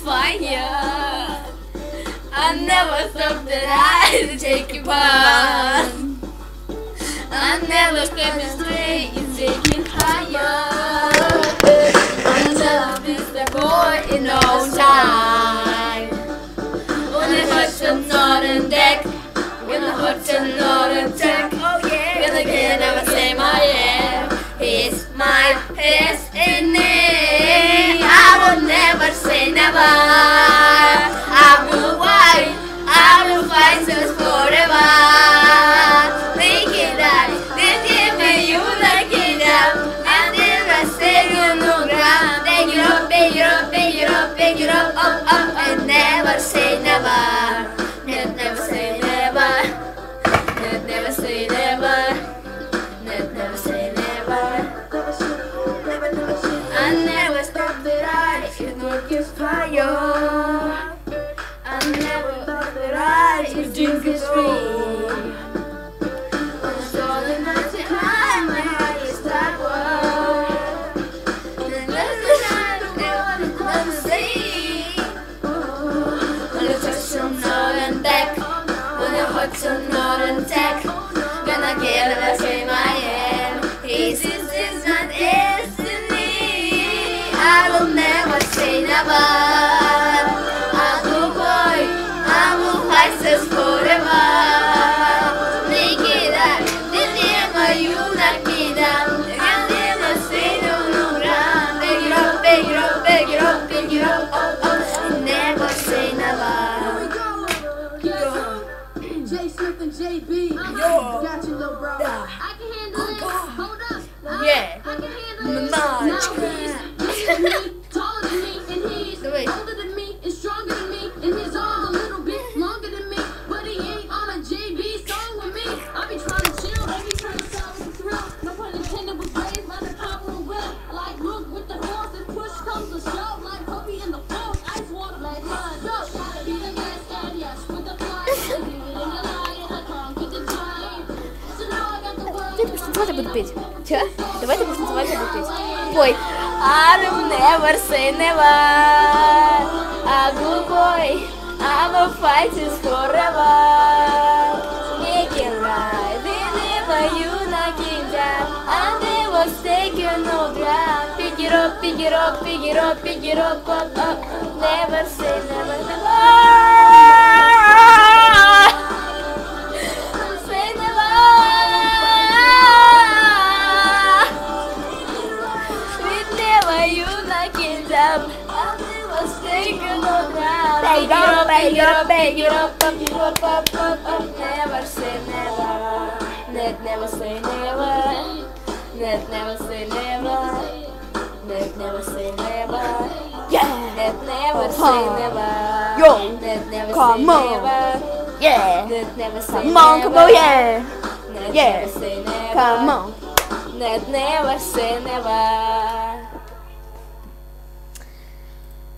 fire. I never thought that I'd take you back. I never kept it straight, it's taking higher. Until this the boy in no time. When the hearts are not on deck, when the hearts are not on deck, when I can never say my end. He's my destiny. I will never say never. I will fight, I will fight just forever. Make it right, then give me you like it up. And then I say you no ground. Pick it up, pick it up, pick it up, pick it up, up, up, and never say never. Never say never. Never say never. Never say never. I never stop the ride, you know it's fire. I never stop the ride, you think it's free. I'm starting not to hide my highest power. And that's the night I want to see. When the touch are not on deck, when the hearts are not on deck, gonna get it, I say my end. This is my destiny. I will never say never. I will boy, I will fight just forever. Make it up, then never you knock me down. And never say no, no ground. Pick it up, pick it up, pick it up, pick it up, up, up. And never say never. J Smith and JB. Got you, little bro. I can handle it. Hold up. Yeah. I can handle it. Now he's bigger than me, taller than me, and he's older than me, and stronger than me, and his arms a little bit longer than me. But he ain't on a JB song with me. I be trying to chill, I be trying to stop with the thrill. No pun intended, was raised by the power of will. Like Luke with the horse, and push comes the shove. Like Kobe in the force, ice water like mud. Go, gotta be the best, and yes, with the fly. Давай буду петь. Че? Давай ты будешь танцевать, я буду петь. Пой. I will never say never. I will boy. I will fight this forever. Make it right. Whenever you knock it down, I never take you no ground. Pick it up, pick it up, pick it up, pick it up, up, up. Never say never, never. Bag it up, bag it up, up, up, up, up, up. Never say never. Never say never. Never say never. Never say never. Yeah. Never say never. Yo. Never Come say on. never. Yeah. Never say Come on, come on, yeah. Yeah. Never say never. Come on. Never say never.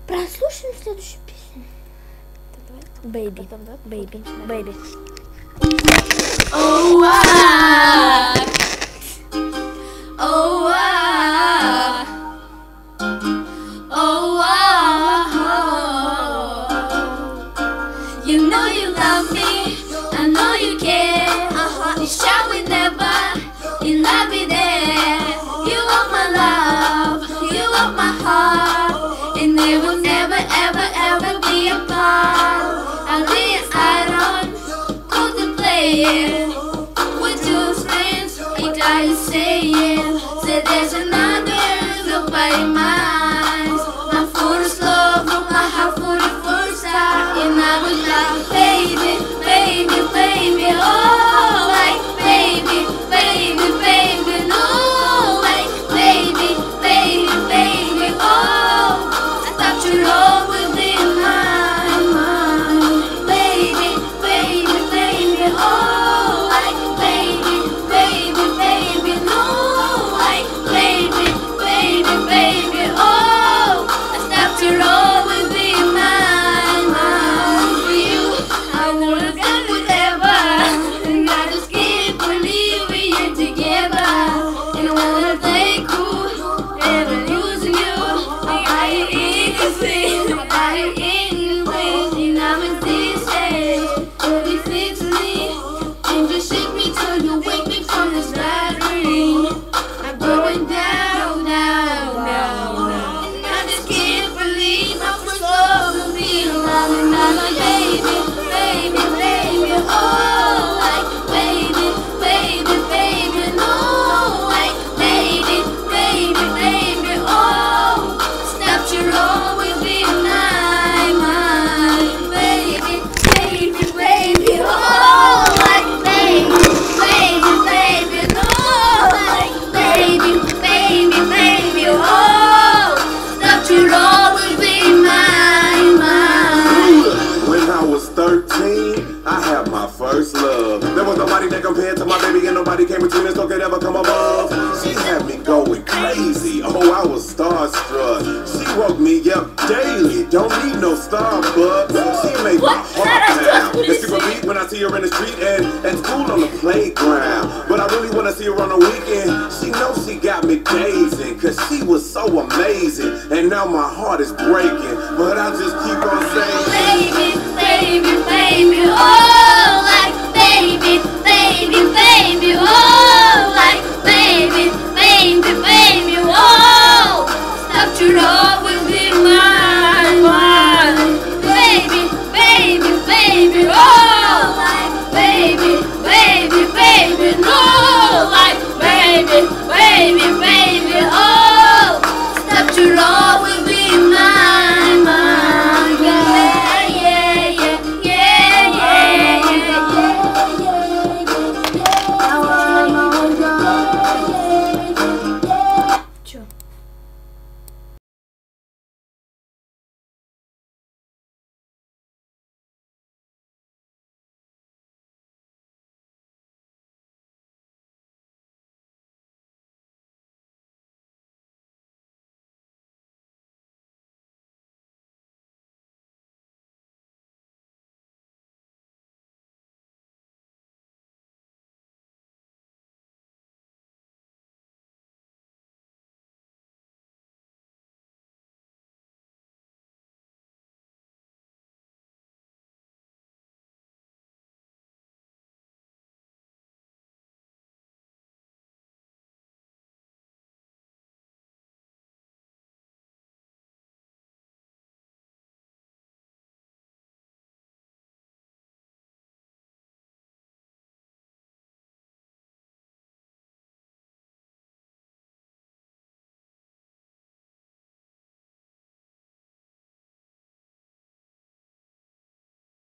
Прослушаем следующую песню. Baby, baby, baby. Oh, oh, oh, you know you love me, I know you care. You shout me never, you love me there. You are my love, you are my heart, and they will never, ever, ever be apart. I'll be I don't contemplate with your friends. I die saying, say there's another nobody minds. My first love, my heart for the first time, and I was like, baby, baby, baby, oh. Starbucks. She made my heart pound. It's super beat when I see her in the street and school on the playground. But I really want to see her on the weekend. She knows she got me gazing, cause she was so amazing. And now my heart is breaking.